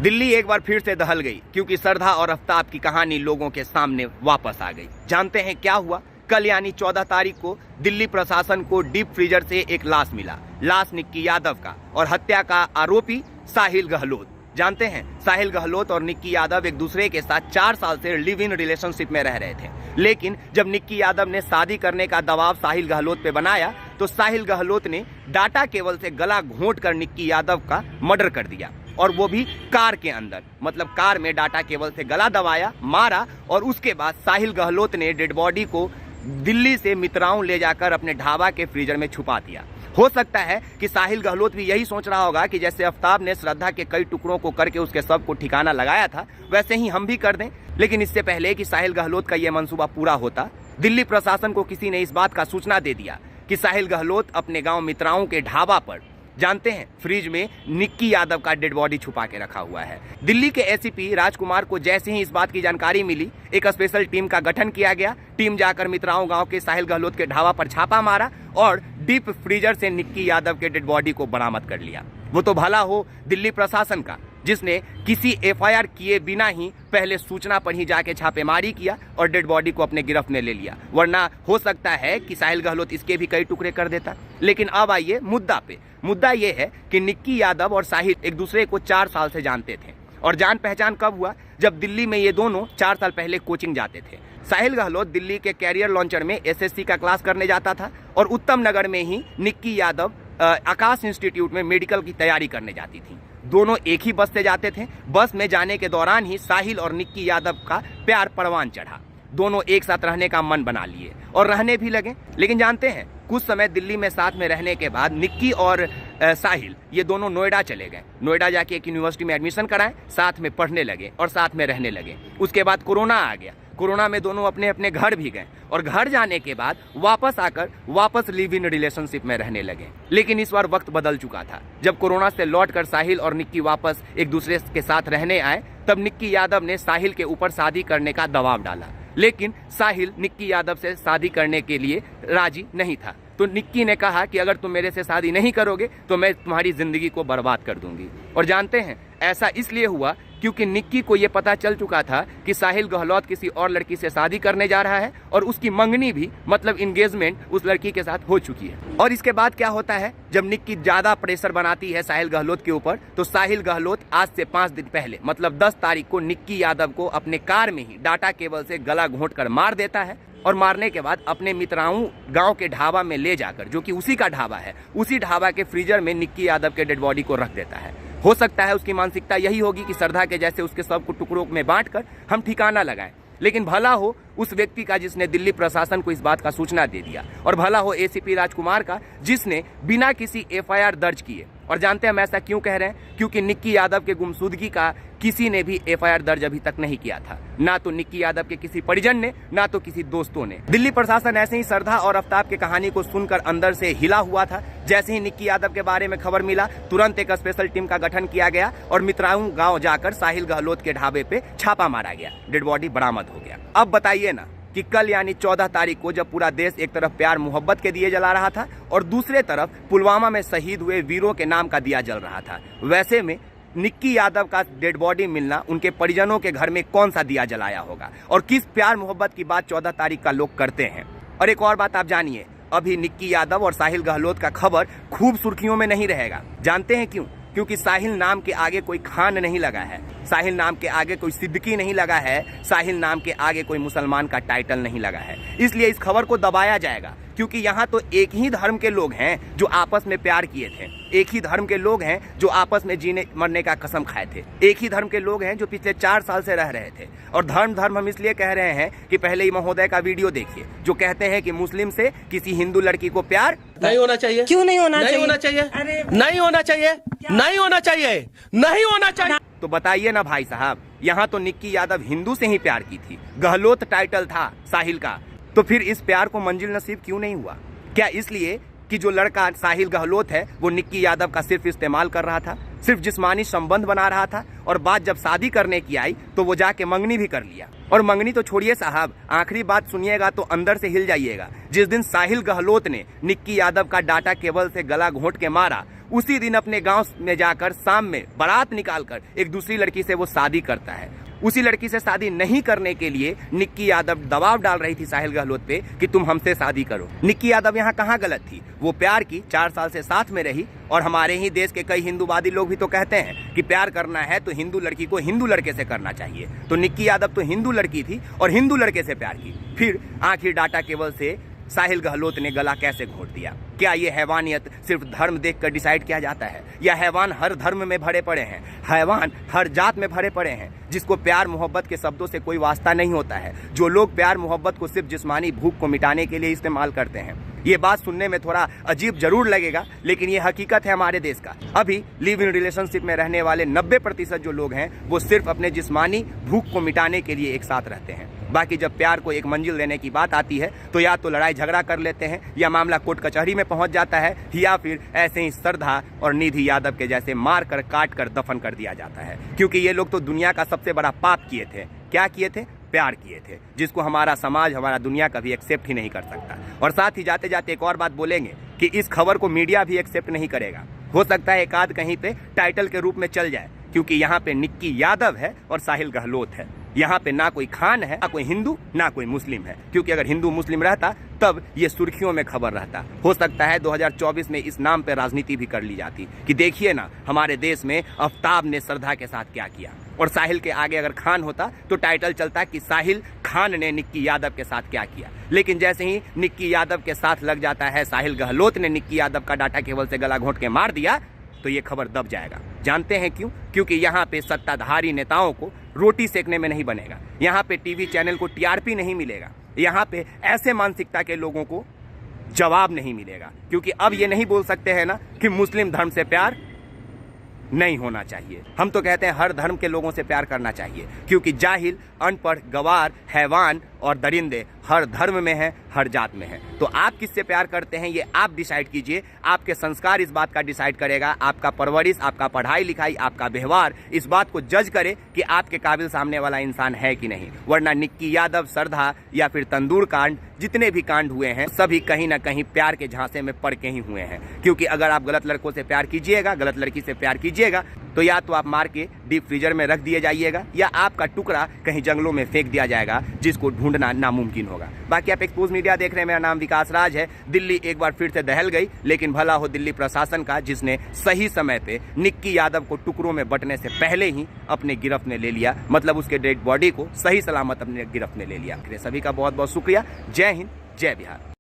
दिल्ली एक बार फिर से दहल गई क्योंकि श्रद्धा और आफ्ताब की कहानी लोगों के सामने वापस आ गई। जानते हैं क्या हुआ? कल यानी 14 तारीख को दिल्ली प्रशासन को डीप फ्रीजर से एक लाश मिला। लाश निक्की यादव का और हत्या का आरोपी साहिल गहलोत। जानते हैं साहिल गहलोत और निक्की यादव एक दूसरे के साथ 4 साल से लिव इन रिलेशनशिप में रह रहे थे, लेकिन जब निक्की यादव ने शादी करने का दबाव साहिल गहलोत पे बनाया तो साहिल गहलोत ने डाटा केबल से गला घोंट कर निक्की यादव का मर्डर कर दिया, और वो भी कार के अंदर। मतलब कार में डाटा केबल से गला दबाया, मारा, और उसके बाद साहिल गहलोत ने डेड बॉडी को दिल्ली से मित्राओं ले जाकर अपने ढाबा के फ्रीजर में छुपा दिया। हो सकता है कि साहिल गहलोत भी यही सोच रहा होगा कि जैसे आफ्ताब ने श्रद्धा के कई टुकड़ों को करके उसके शव को ठिकाना लगाया था, वैसे ही हम भी कर दें। लेकिन इससे पहले कि साहिल गहलोत का यह मंसूबा पूरा होता, दिल्ली प्रशासन को किसी ने इस बात का सूचना दे दिया कि साहिल गहलोत अपने गांव मित्राओं के ढाबा पर, जानते हैं, फ्रिज में निक्की यादव का डेड बॉडी छुपा के रखा हुआ है। दिल्ली के एसीपी राजकुमार को जैसे ही इस बात की जानकारी मिली, एक स्पेशल टीम का गठन किया गया। टीम जाकर मित्राओं गांव के साहिल गहलोत के ढाबा पर छापा मारा और डीप फ्रीजर से निक्की यादव के डेड बॉडी को बरामद कर लिया। वो तो भला हो दिल्ली प्रशासन का, जिसने किसी एफआईआर किए बिना ही पहले सूचना पर ही जाके छापेमारी किया और डेड बॉडी को अपने गिरफ्त में ले लिया। वरना हो सकता है कि साहिल गहलोत इसके भी कई टुकड़े कर देता। लेकिन अब आइए मुद्दा पे। मुद्दा ये है कि निक्की यादव और साहिल एक दूसरे को 4 साल से जानते थे, और जान पहचान कब हुआ? जब दिल्ली में ये दोनों 4 साल पहले कोचिंग जाते थे। साहिल गहलोत दिल्ली के कैरियर लॉन्चर में एसएससी का क्लास करने जाता था, और उत्तम नगर में ही निक्की यादव आकाश इंस्टीट्यूट में मेडिकल की तैयारी करने जाती थी। दोनों एक ही बस से जाते थे। बस में जाने के दौरान ही साहिल और निक्की यादव का प्यार परवान चढ़ा। दोनों एक साथ रहने का मन बना लिए और रहने भी लगे। लेकिन जानते हैं, कुछ समय दिल्ली में साथ में रहने के बाद निक्की और साहिल ये दोनों नोएडा चले गए। नोएडा जाके एक यूनिवर्सिटी में एडमिशन कराएं, साथ में पढ़ने लगे और साथ में रहने लगे। उसके बाद कोरोना आ गया। कोरोना में दोनों अपने अपने घर भी गए, और घर जाने के बाद वापस आकर वापस लिव इन रिलेशनशिप में रहने लगे। लेकिन इस बार वक्त बदल चुका था। जब कोरोना से लौटकर साहिल और निक्की वापस एक दूसरे के साथ रहने आए, तब निक्की यादव ने साहिल के ऊपर शादी करने का दबाव डाला। लेकिन साहिल निक्की यादव से शादी करने के लिए राजी नहीं था। तो निक्की ने कहा कि अगर तुम मेरे से शादी नहीं करोगे तो मैं तुम्हारी जिंदगी को बर्बाद कर दूंगी। और जानते हैं, ऐसा इसलिए हुआ क्योंकि निक्की को यह पता चल चुका था कि साहिल गहलोत किसी और लड़की से शादी करने जा रहा है, और उसकी मंगनी भी, मतलब इंगेजमेंट, उस लड़की के साथ हो चुकी है। और इसके बाद क्या होता है, जब निक्की ज्यादा प्रेशर बनाती है साहिल गहलोत के ऊपर, तो साहिल गहलोत आज से 5 दिन पहले, मतलब 10 तारीख को, निक्की यादव को अपने कार में ही डाटा केबल से गला घोंट कर मार देता है। और मारने के बाद अपने मित्राओं गांव के ढाबा में ले जाकर, जो कि उसी का ढाबा है, उसी ढाबा के फ्रीजर में निक्की यादव के डेड बॉडी को रख देता है। हो सकता है उसकी मानसिकता यही होगी कि श्रद्धा के जैसे उसके सब को टुकड़ों में बांटकर हम ठिकाना लगाएं। लेकिन भला हो उस व्यक्ति का जिसने दिल्ली प्रशासन को इस बात का सूचना दे दिया, और भला हो एसीपी राजकुमार का जिसने बिना किसी एफआईआर दर्ज किए। और जानते हैं हम ऐसा क्यों कह रहे हैं? क्योंकि निक्की यादव के गुमशुदगी का किसी ने भी एफआईआर दर्ज अभी तक नहीं किया था। ना तो निक्की यादव के किसी परिजन ने, ना तो किसी दोस्तों ने। दिल्ली प्रशासन ऐसे ही श्रद्धा और आफ्ताब की कहानी को सुनकर अंदर से हिला हुआ था। जैसे ही निक्की यादव के बारे में खबर मिला, तुरंत एक स्पेशल टीम का गठन किया गया और मित्राओं गांव जाकर साहिल गहलोत के ढाबे पे छापा मारा गया। डेड बॉडी बरामद हो गया। अब बताइए ना कि कल यानी 14 तारीख को, जब पूरा देश एक तरफ प्यार मोहब्बत के दिए जला रहा था और दूसरे तरफ पुलवामा में शहीद हुए वीरों के नाम का दिया जल रहा था, वैसे में निक्की यादव का डेड बॉडी मिलना उनके परिजनों के घर में कौन सा दिया जलाया होगा, और किस प्यार मोहब्बत की बात 14 तारीख का लोग करते हैं। और एक और बात आप जानिए, अभी निक्की यादव और साहिल गहलोत का खबर खूब सुर्खियों में नहीं रहेगा। जानते हैं क्यों? क्योंकि साहिल नाम के आगे कोई खान नहीं लगा है, साहिल नाम के आगे कोई सिद्दीकी नहीं लगा है, साहिल नाम के आगे कोई मुसलमान का टाइटल नहीं लगा है। इसलिए इस खबर को दबाया जाएगा, क्योंकि यहाँ तो एक ही धर्म के लोग हैं जो आपस में प्यार किए थे। एक ही धर्म के लोग हैं जो आपस में जीने मरने का कसम खाए थे। एक ही धर्म के लोग हैं जो पिछले 4 साल से रह रहे थे। और धर्म हम इसलिए कह रहे हैं कि पहले ही महोदय का वीडियो देखिए, जो कहते हैं कि मुस्लिम से किसी हिंदू लड़की को प्यार नहीं होना चाहिए। क्यों नहीं होना चाहिए? नहीं होना चाहिए, नहीं होना चाहिए, नहीं होना चाहिए, नहीं होना चाहिए। तो बताइए ना भाई साहब, यहाँ तो निक्की यादव हिंदू से ही प्यार की थी, गहलोत टाइटल था साहिल का। तो फिर इस प्यार को मंजिल नसीब क्यों नहीं हुआ? क्या इसलिए कि जो लड़का साहिल गहलोत है वो निक्की यादव का सिर्फ इस्तेमाल कर रहा था, सिर्फ जिस्मानी संबंध बना रहा था, और बात जब शादी करने की आई तो वो जाके मंगनी भी कर लिया। और मंगनी तो छोड़िए साहब, आखिरी बात सुनिएगा तो अंदर से हिल जाइएगा। जिस दिन साहिल गहलोत ने निक्की यादव का डाटा केबल से गला घोंट के मारा, उसी दिन अपने गांव में जाकर शाम में बारात निकालकर एक दूसरी लड़की से वो शादी करता है। उसी लड़की से शादी नहीं करने के लिए निक्की यादव दबाव डाल रही थी साहिल गहलोत पे कि तुम हमसे शादी करो। निक्की यादव यहाँ कहाँ गलत थी? वो प्यार की, 4 साल से साथ में रही। और हमारे ही देश के कई हिंदूवादी लोग भी तो कहते हैं कि प्यार करना है तो हिंदू लड़की को हिंदू लड़के से करना चाहिए। तो निक्की यादव तो हिंदू लड़की थी और हिंदू लड़के से प्यार की। फिर आखिर डाटा केवल से साहिल गहलोत ने गला कैसे घोट दिया? क्या ये हैवानियत सिर्फ धर्म देखकर डिसाइड किया जाता है, या हैवान हर धर्म में भरे पड़े हैं, हैवान हर जात में भरे पड़े हैं, जिसको प्यार मोहब्बत के शब्दों से कोई वास्ता नहीं होता है, जो लोग प्यार मोहब्बत को सिर्फ जिस्मानी भूख को मिटाने के लिए इस्तेमाल करते हैं। ये बात सुनने में थोड़ा अजीब जरूर लगेगा, लेकिन ये हकीकत है हमारे देश का। अभी लिव इन रिलेशनशिप में रहने वाले 90% जो लोग हैं वो सिर्फ अपने जिस्मानी भूख को मिटाने के लिए एक साथ रहते हैं। बाकी जब प्यार को एक मंजिल देने की बात आती है तो या तो लड़ाई झगड़ा कर लेते हैं, या मामला कोर्ट कचहरी में पहुंच जाता है, या फिर ऐसे ही श्रद्धा और निधि यादव के जैसे मार कर काट कर दफन कर दिया जाता है। क्योंकि ये लोग तो दुनिया का सबसे बड़ा पाप किए थे। क्या किए थे? प्यार किए थे, जिसको हमारा समाज, हमारा दुनिया कभी एक्सेप्ट ही नहीं कर सकता। और साथ ही जाते जाते एक और बात बोलेंगे कि इस खबर को मीडिया भी एक्सेप्ट नहीं करेगा। हो सकता है एक आध कहीं पे टाइटल के रूप में चल जाए, क्योंकि यहाँ पे निक्की यादव है और साहिल गहलोत है। यहाँ पे ना कोई खान है, ना कोई हिंदू, ना कोई मुस्लिम है। क्योंकि अगर हिंदू मुस्लिम रहता तब ये सुर्खियों में खबर रहता। हो सकता है 2024 में इस नाम पे राजनीति भी कर ली जाती कि देखिए ना हमारे देश में आफ्ताब ने श्रद्धा के साथ क्या किया, और साहिल के आगे अगर खान होता तो टाइटल चलता कि साहिल खान ने निक्की यादव के साथ क्या किया। लेकिन जैसे ही निक्की यादव के साथ लग जाता है साहिल गहलोत ने निक्की यादव का डाटा केबल से गला घोंट के मार दिया, तो ये खबर दब जाएगा। जानते हैं क्यों? क्योंकि यहाँ पे सत्ताधारी नेताओं को रोटी सेकने में नहीं बनेगा, यहाँ पे टीवी चैनल को टीआरपी नहीं मिलेगा, यहाँ पे ऐसे मानसिकता के लोगों को जवाब नहीं मिलेगा। क्योंकि अब ये नहीं बोल सकते हैं ना कि मुस्लिम धर्म से प्यार नहीं होना चाहिए। हम तो कहते हैं हर धर्म के लोगों से प्यार करना चाहिए, क्योंकि जाहिल, अनपढ़, गवार, हैवान और दरिंदे हर धर्म में हैं, हर जात में हैं। तो आप किससे प्यार करते हैं ये आप डिसाइड कीजिए। आपके संस्कार इस बात का डिसाइड करेगा, आपका परवरिश, आपका पढ़ाई लिखाई, आपका व्यवहार इस बात को जज करे कि आपके काबिल सामने वाला इंसान है कि नहीं। वरना निक्की यादव, श्रद्धा या फिर तंदूर कांड, जितने भी कांड हुए हैं सभी कहीं ना कहीं प्यार के झांसे में पड़ के ही हुए हैं। क्योंकि अगर आप गलत लड़कों से प्यार कीजिएगा, गलत लड़की से प्यार कीजिएगा, तो या तो आप मार के डीप फ्रीजर में रख दिए जाइएगा, या आपका टुकड़ा कहीं जंगलों में फेंक दिया जाएगा, जिसको ढूंढना नामुमकिन होगा। बाकी आप एक्सपोज मीडिया देख रहे हैं, मेरा नाम विकास राज है। दिल्ली एक बार फिर से दहल गई, लेकिन भला हो दिल्ली प्रशासन का, जिसने सही समय पे निक्की यादव को टुकड़ों में बंटने से पहले ही अपने गिरफ्त में ले लिया। मतलब उसके डेड बॉडी को सही सलामत अपने गिरफ्त में ले लिया। सभी का बहुत बहुत शुक्रिया। जय हिंद, जय बिहार।